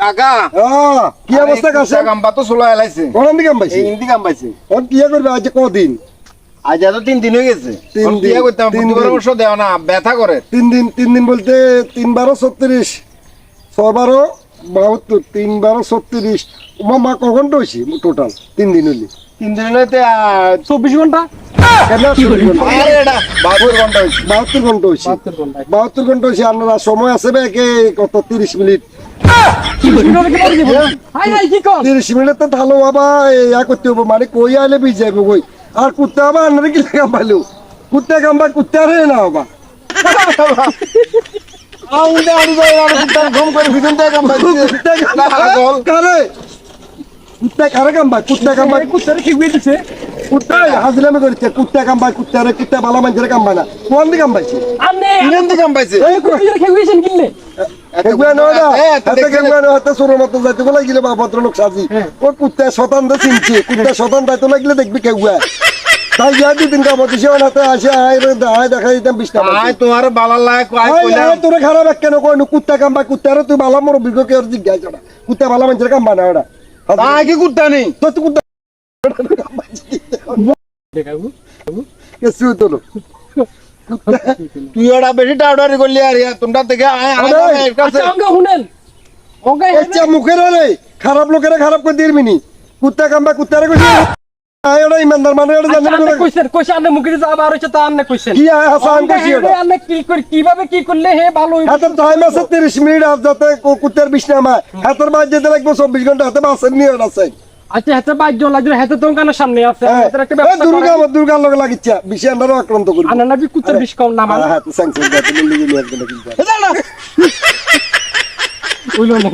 কাকা কি অবস্থা কাছে গাম্বা তো চলে এলাইছে কোন দিকে পাইছি হিন্দি গাম পাইছে ওর কি করবে আজ কদিন আজ এত 3 দিন হয়ে গেছে 3 দিন কি করতাম পরামর্শ দেও না ব্যথা করে 3 দিন বলতে 3 12 36 6 12 72 3 12 36 মামা কখন হইছে টোটাল 3 দিন হইলি 3 দিন হইতে 24 ঘন্টা কেন 24 ঘন্টা আরে এটা 72 ঘন্টা হইছে 72 ঘন্টা হইছে 72 ঘন্টা 72 ঘন্টা হইছে আপনারা সময় আছে কে কত 30 মিনিট কি বলছিস কি করে দিব হাই হাই কি কর 30 মিনিট তো ভালো বাবা ইয়া করতে হবে মানে কই আইলে বিজ যাইব কই আর কুত্তা আবার আপনারা কি লাগা পাইলো কুত্তা গাম্বা কুত্তা রে না বাবা আউন্দে আড়ি যাই আর কুত্তা ঘুম করে ভিতর থেকে গাম পাইছে কারে কুত্তা কারে গাম্বা কুত্তা গাম্বা কুত্তারে কি হয়ে দিছে কুত্তা হাজলামে করেছে কুত্তা গাম্বা কুত্তা রে কুত্তা বালা মানুষের গাম্বা না কোন দিকে গাম্বাইছে আনে হিন্দি গাম পাইছে এই কুত্তারে কি হইছেন কিনলে কেগুয়া নয়ডা হাতে কেগুয়া নয় হাতে সোর মতো যাইতে লাগিলে বা ভদ্রলোক সাজি ও কুত্তা শতান দে চিনছে কুত্তা শতান যাইতে লাগিলে দেখবি কেগুয়া তাই ইয়া দিন কামত দিছে ওনাতে আসে আয় রে আয় দেখা দিতাম 20 টাকা আয় তোমার বালা লাগে কয় কইলা আয় তোরে খারাপ কেন কই কুত্তা গাম্বা কুত্তা রে তুই বালা মোর বিগো কে আর জিজ্ঞাসা করা কুত্তা বালা মানুষের গাম্বা না ওটা আয় কি কুত্তা নেই তো তুই কুত্তা দেখাবো কেসু তোলো তুই ওটা বেশি টাউডারি করলি আর তোমরা থেকে আয় আয় কাছে আচ্ছা অঙ্গ শুনেন অঙ্গ আচ্ছা মুখের রে খারাপ লোকেরা খারাপ করে দিবি নি কুত্তা গাম্বা কুত্তা রে কইছি আয় ওটা ইমানদার মানে ওটা জানেন আচ্ছা কইছেন কইছে আনে মুখে যা বার হইছে তা আনে কইছেন কি আয় হাসান কইছি ওটা আনে কি করে কিভাবে কি করলে হে ভালো হইবে হাতের টাইম আছে 30 মিনিট আর যাতে কুত্তার বিছনামা হাতের বাদ যেতে লাগবে 24 ঘন্টা হাতে বাসের নিয়ে আছে আচ্ছা হাতে বাইজ লাগবে হাতে তো কানের সামনে আছে হাতের একটা দুর্গা লগে লাগিচ্ছে বিশে আমরা আক্রান্ত করি আনা না বি কুত্তার বিষ কম না মান হ্যাঁ স্যাংশন করতে মিলি মিলি একদম কিন্তু ওইলো না